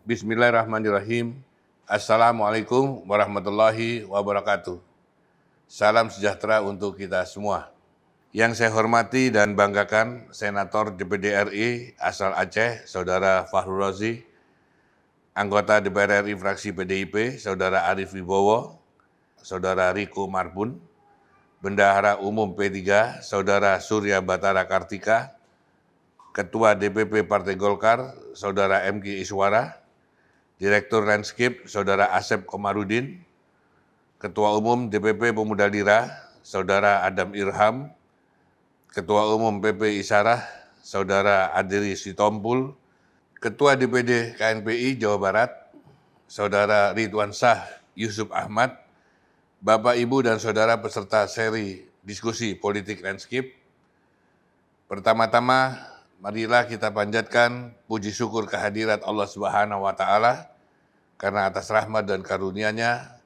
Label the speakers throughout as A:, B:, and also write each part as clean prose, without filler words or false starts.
A: Bismillahirrahmanirrahim. Assalamualaikum warahmatullahi wabarakatuh. Salam sejahtera untuk kita semua. Yang saya hormati dan banggakan Senator DPD RI asal Aceh, Saudara Fahru Rozi, anggota DPR RI fraksi PDIP, Saudara Arief Wibowo, Saudara Riko Marbun, Bendahara Umum P3, Saudara Surya Batara Kartika, Ketua DPP Partai Golkar, Saudara MK Iswara, Direktur Landscape, Saudara Asep Komarudin, Ketua Umum DPP Pemuda Lira, Saudara Adam Irham, Ketua Umum PP Isarah, Saudara Adiri Sitompul, Ketua DPD KNPI Jawa Barat, Saudara Ridwan Shah Yusuf Ahmad, Bapak, Ibu, dan Saudara peserta seri diskusi politik landscape. Pertama-tama, marilah kita panjatkan puji syukur kehadirat Allah Subhanahu wa Ta'ala, karena atas rahmat dan karunia-Nya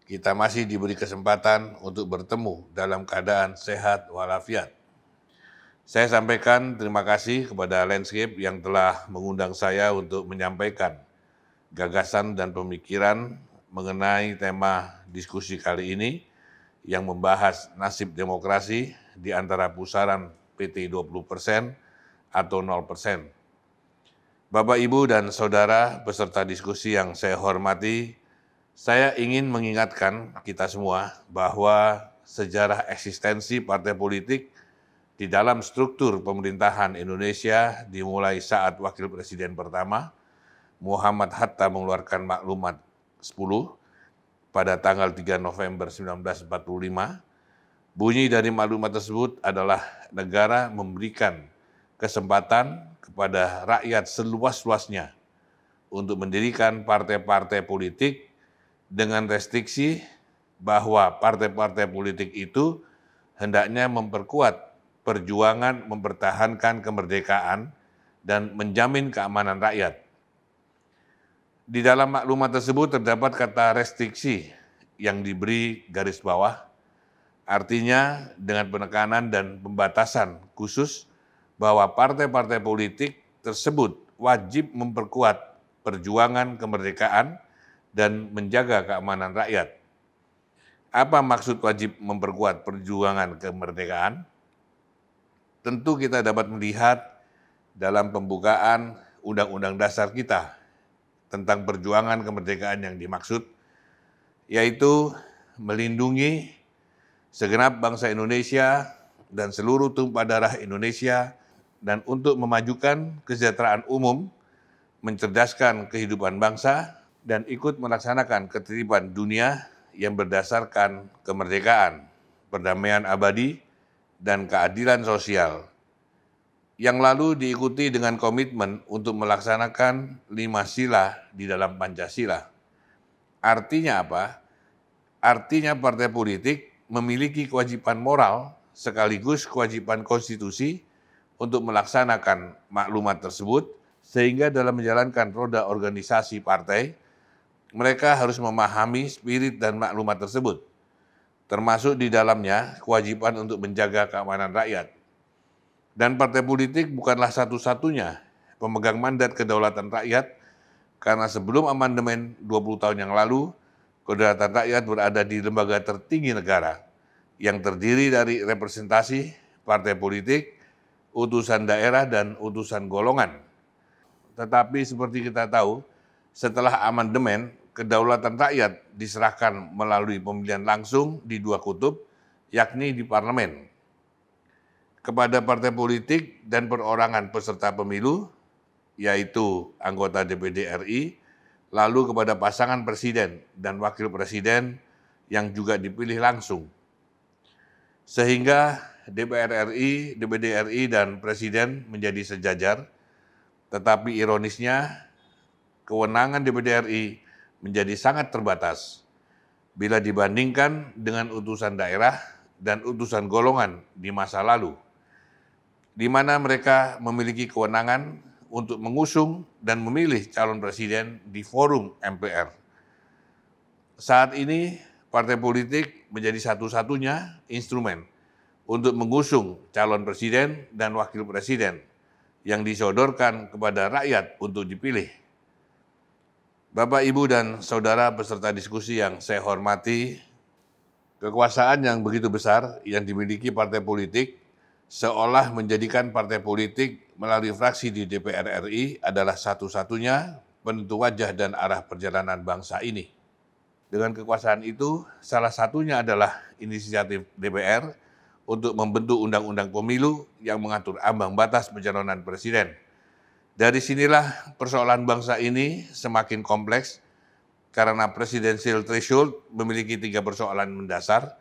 A: kita masih diberi kesempatan untuk bertemu dalam keadaan sehat walafiat. Saya sampaikan terima kasih kepada Landscape yang telah mengundang saya untuk menyampaikan gagasan dan pemikiran mengenai tema diskusi kali ini yang membahas nasib demokrasi di antara pusaran PT 20% atau 0%. Bapak, Ibu, dan Saudara peserta diskusi yang saya hormati, saya ingin mengingatkan kita semua bahwa sejarah eksistensi partai politik di dalam struktur pemerintahan Indonesia dimulai saat Wakil Presiden pertama, Muhammad Hatta mengeluarkan Maklumat 10 pada tanggal 3 November 1945. Bunyi dari maklumat tersebut adalah negara memberikan kesempatan kepada rakyat seluas-luasnya untuk mendirikan partai-partai politik dengan restriksi bahwa partai-partai politik itu hendaknya memperkuat perjuangan mempertahankan kemerdekaan dan menjamin keamanan rakyat. Di dalam maklumat tersebut terdapat kata restriksi yang diberi garis bawah, artinya dengan penekanan dan pembatasan khusus bahwa partai-partai politik tersebut wajib memperkuat perjuangan kemerdekaan dan menjaga keamanan rakyat. Apa maksud wajib memperkuat perjuangan kemerdekaan? Tentu kita dapat melihat dalam pembukaan Undang-Undang Dasar kita tentang perjuangan kemerdekaan yang dimaksud, yaitu melindungi segenap bangsa Indonesia dan seluruh tumpah darah Indonesia, dan untuk memajukan kesejahteraan umum, mencerdaskan kehidupan bangsa, dan ikut melaksanakan ketertiban dunia yang berdasarkan kemerdekaan, perdamaian abadi, dan keadilan sosial, yang lalu diikuti dengan komitmen untuk melaksanakan 5 sila di dalam Pancasila. Artinya apa? Artinya partai politik memiliki kewajiban moral sekaligus kewajiban konstitusi untuk melaksanakan maklumat tersebut, sehingga dalam menjalankan roda organisasi partai, mereka harus memahami spirit dan maklumat tersebut, termasuk di dalamnya kewajiban untuk menjaga keamanan rakyat. Dan partai politik bukanlah satu-satunya pemegang mandat kedaulatan rakyat, karena sebelum amandemen 20 tahun yang lalu, kedaulatan rakyat berada di lembaga tertinggi negara, yang terdiri dari representasi partai politik, utusan daerah, dan utusan golongan. Tetapi seperti kita tahu, setelah amandemen, kedaulatan rakyat diserahkan melalui pemilihan langsung di 2 kutub, yakni di parlemen, kepada partai politik dan perorangan peserta pemilu, yaitu anggota DPD RI, lalu kepada pasangan presiden dan wakil presiden yang juga dipilih langsung. Sehingga DPR RI, DPD RI, dan Presiden menjadi sejajar, tetapi ironisnya kewenangan DPD RI menjadi sangat terbatas bila dibandingkan dengan utusan daerah dan utusan golongan di masa lalu, di mana mereka memiliki kewenangan untuk mengusung dan memilih calon presiden di forum MPR. Saat ini, partai politik menjadi satu-satunya instrumen untuk mengusung calon presiden dan wakil presiden yang disodorkan kepada rakyat untuk dipilih. Bapak, Ibu, dan Saudara peserta diskusi yang saya hormati, kekuasaan yang begitu besar yang dimiliki partai politik seolah menjadikan partai politik melalui fraksi di DPR RI adalah satu-satunya penentu wajah dan arah perjalanan bangsa ini. Dengan kekuasaan itu, salah satunya adalah inisiatif DPR untuk membentuk undang-undang pemilu yang mengatur ambang batas pencalonan presiden. Dari sinilah persoalan bangsa ini semakin kompleks karena presidensial threshold memiliki 3 persoalan mendasar.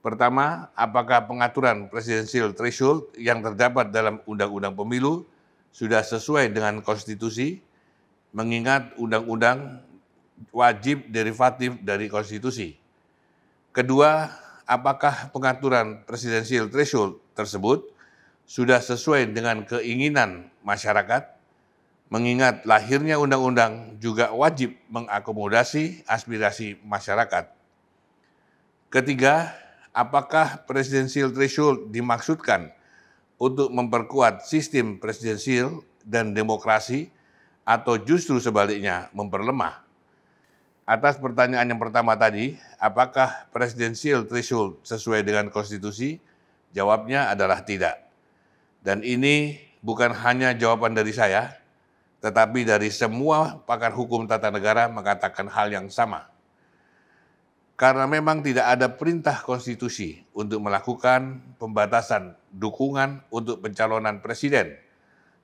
A: Pertama, apakah pengaturan presidensial threshold yang terdapat dalam Undang-Undang Pemilu sudah sesuai dengan konstitusi, mengingat undang-undang wajib derivatif dari konstitusi. Kedua, apakah pengaturan presidensial threshold tersebut sudah sesuai dengan keinginan masyarakat, mengingat lahirnya undang-undang juga wajib mengakomodasi aspirasi masyarakat. Ketiga, apakah presidensial threshold dimaksudkan untuk memperkuat sistem presidensial dan demokrasi atau justru sebaliknya memperlemah? Atas pertanyaan yang pertama tadi, apakah presidensial threshold sesuai dengan konstitusi? Jawabnya adalah tidak. Dan ini bukan hanya jawaban dari saya, tetapi dari semua pakar hukum tata negara mengatakan hal yang sama. Karena memang tidak ada perintah konstitusi untuk melakukan pembatasan dukungan untuk pencalonan presiden.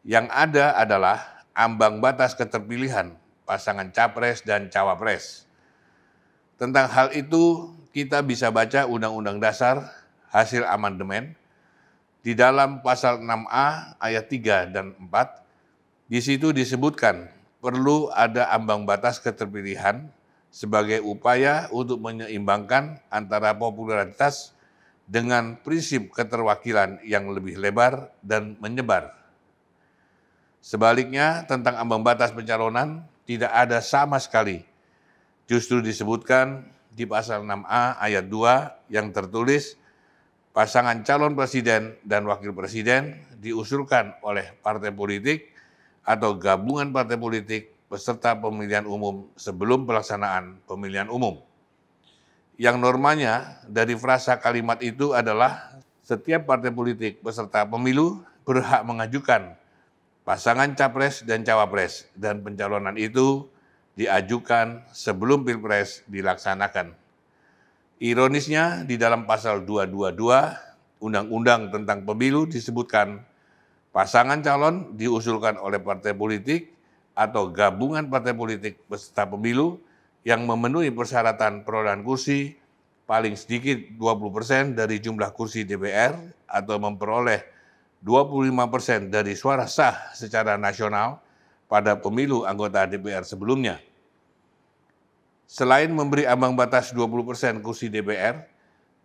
A: Yang ada adalah ambang batas keterpilihan pasangan capres dan cawapres. Tentang hal itu, kita bisa baca Undang-Undang Dasar hasil amandemen di dalam pasal 6A ayat 3 dan 4. Di situ disebutkan perlu ada ambang batas keterpilihan sebagai upaya untuk menyeimbangkan antara popularitas dengan prinsip keterwakilan yang lebih lebar dan menyebar. Sebaliknya, tentang ambang batas pencalonan tidak ada sama sekali. Justru disebutkan di pasal 6A ayat 2 yang tertulis, pasangan calon presiden dan wakil presiden diusulkan oleh partai politik atau gabungan partai politik peserta pemilihan umum sebelum pelaksanaan pemilihan umum. Yang normanya dari frasa kalimat itu adalah setiap partai politik peserta pemilu berhak mengajukan pasangan capres dan cawapres dan pencalonan itu diajukan sebelum Pilpres dilaksanakan. Ironisnya di dalam pasal 222 Undang-Undang tentang Pemilu disebutkan pasangan calon diusulkan oleh partai politik atau gabungan partai politik peserta pemilu yang memenuhi persyaratan perolehan kursi paling sedikit 20% dari jumlah kursi DPR atau memperoleh 25% dari suara sah secara nasional pada pemilu anggota DPR sebelumnya. Selain memberi ambang batas 20% kursi DPR,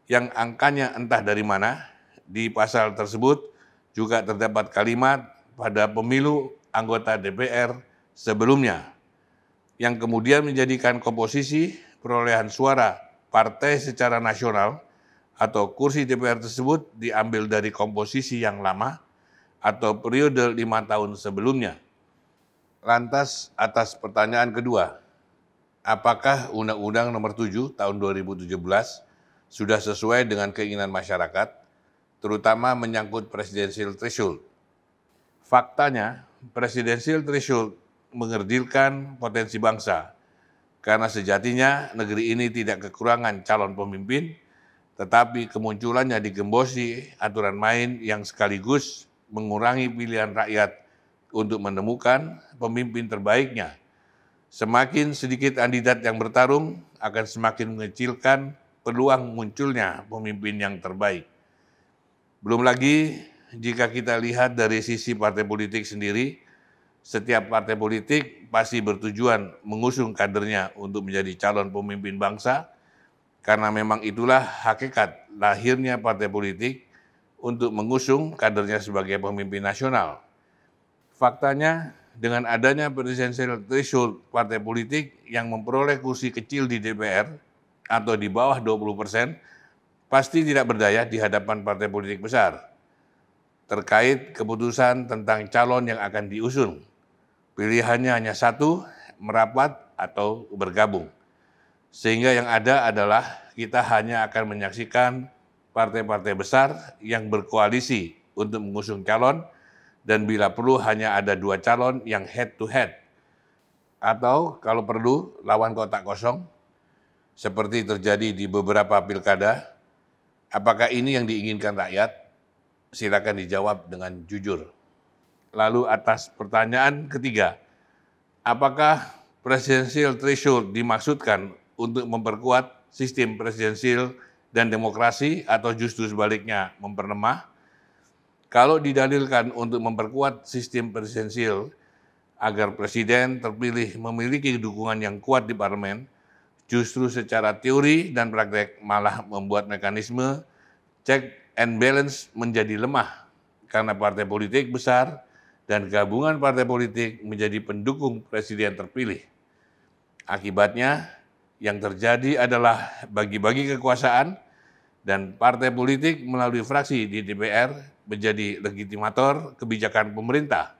A: yang angkanya entah dari mana, di pasal tersebut juga terdapat kalimat pada pemilu anggota DPR sebelumnya, yang kemudian menjadikan komposisi perolehan suara partai secara nasional atau kursi DPR tersebut diambil dari komposisi yang lama atau periode 5 tahun sebelumnya. Lantas atas pertanyaan kedua, apakah Undang-Undang Nomor 7 Tahun 2017 sudah sesuai dengan keinginan masyarakat, terutama menyangkut presidensial threshold? Faktanya, presidensial threshold mengerdilkan potensi bangsa, karena sejatinya negeri ini tidak kekurangan calon pemimpin, tetapi kemunculannya digembosi aturan main yang sekaligus mengurangi pilihan rakyat untuk menemukan pemimpin terbaiknya. Semakin sedikit kandidat yang bertarung akan semakin mengecilkan peluang munculnya pemimpin yang terbaik. Belum lagi jika kita lihat dari sisi partai politik sendiri, setiap partai politik pasti bertujuan mengusung kadernya untuk menjadi calon pemimpin bangsa, karena memang itulah hakikat lahirnya partai politik untuk mengusung kadernya sebagai pemimpin nasional. Faktanya, dengan adanya presidensial threshold partai politik yang memperoleh kursi kecil di DPR atau di bawah 20%, pasti tidak berdaya di hadapan partai politik besar. Terkait keputusan tentang calon yang akan diusung, pilihannya hanya satu, merapat atau bergabung. Sehingga yang ada adalah kita hanya akan menyaksikan partai-partai besar yang berkoalisi untuk mengusung calon, dan bila perlu hanya ada 2 calon yang head to head. Atau kalau perlu lawan kotak kosong, seperti terjadi di beberapa pilkada. Apakah ini yang diinginkan rakyat? Silakan dijawab dengan jujur. Lalu atas pertanyaan ketiga, apakah presidensial threshold dimaksudkan untuk memperkuat sistem presidensial dan demokrasi atau justru sebaliknya memperlemah? Kalau didalilkan untuk memperkuat sistem presidensial agar presiden terpilih memiliki dukungan yang kuat di parlemen, justru secara teori dan praktek malah membuat mekanisme check and balance menjadi lemah karena partai politik besar dan gabungan partai politik menjadi pendukung presiden terpilih. Akibatnya, yang terjadi adalah bagi-bagi kekuasaan dan partai politik melalui fraksi di DPR menjadi legitimator kebijakan pemerintah,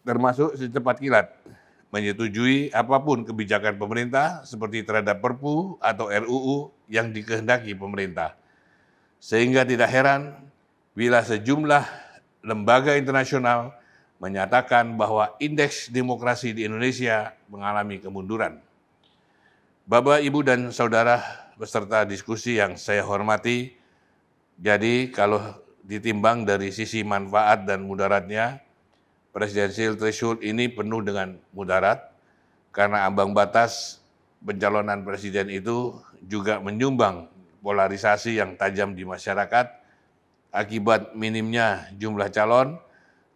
A: termasuk secepat kilat menyetujui apapun kebijakan pemerintah seperti terhadap Perpu atau RUU yang dikehendaki pemerintah. Sehingga tidak heran bila sejumlah lembaga internasional menyatakan bahwa indeks demokrasi di Indonesia mengalami kemunduran. Bapak, Ibu, dan Saudara peserta diskusi yang saya hormati, jadi kalau ditimbang dari sisi manfaat dan mudaratnya, presidensial threshold ini penuh dengan mudarat, karena ambang batas pencalonan presiden itu juga menyumbang polarisasi yang tajam di masyarakat akibat minimnya jumlah calon,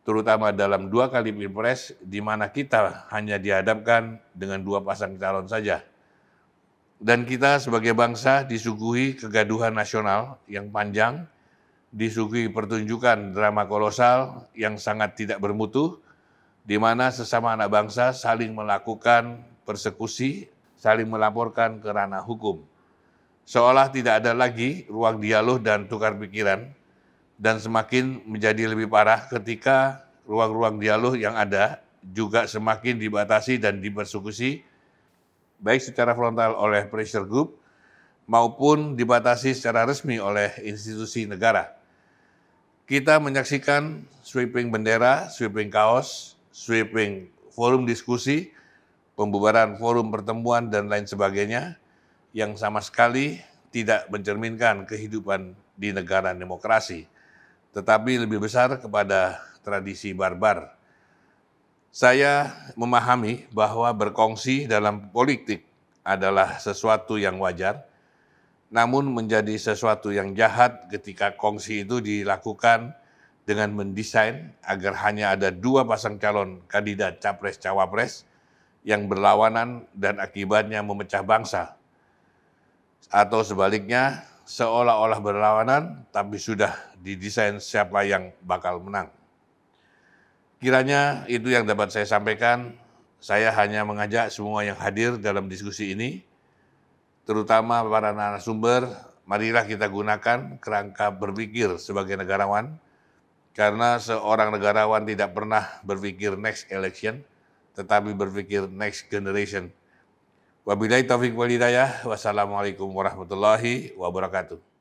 A: terutama dalam 2 kali pilpres, di mana kita hanya dihadapkan dengan 2 pasang calon saja. Dan kita sebagai bangsa disuguhi kegaduhan nasional yang panjang, disuguhi pertunjukan drama kolosal yang sangat tidak bermutu, di mana sesama anak bangsa saling melakukan persekusi, saling melaporkan ke ranah hukum. Seolah tidak ada lagi ruang dialog dan tukar pikiran, dan semakin menjadi lebih parah ketika ruang-ruang dialog yang ada juga semakin dibatasi dan dipersekusi, baik secara frontal oleh pressure group maupun dibatasi secara resmi oleh institusi negara. Kita menyaksikan sweeping bendera, sweeping kaos, sweeping forum diskusi, pembubaran forum pertemuan, dan lain sebagainya, yang sama sekali tidak mencerminkan kehidupan di negara demokrasi, tetapi lebih besar kepada tradisi barbar. Saya memahami bahwa berkongsi dalam politik adalah sesuatu yang wajar, namun menjadi sesuatu yang jahat ketika kongsi itu dilakukan dengan mendesain agar hanya ada 2 pasang calon kandidat capres-cawapres yang berlawanan dan akibatnya memecah bangsa. Atau sebaliknya, seolah-olah berlawanan tapi sudah didesain siapa yang bakal menang. Kiranya itu yang dapat saya sampaikan. Saya hanya mengajak semua yang hadir dalam diskusi ini, terutama para narasumber, marilah kita gunakan kerangka berpikir sebagai negarawan, karena seorang negarawan tidak pernah berpikir next election, tetapi berpikir next generation. Wabillahi taufiq wal hidayah, wassalamualaikum warahmatullahi wabarakatuh.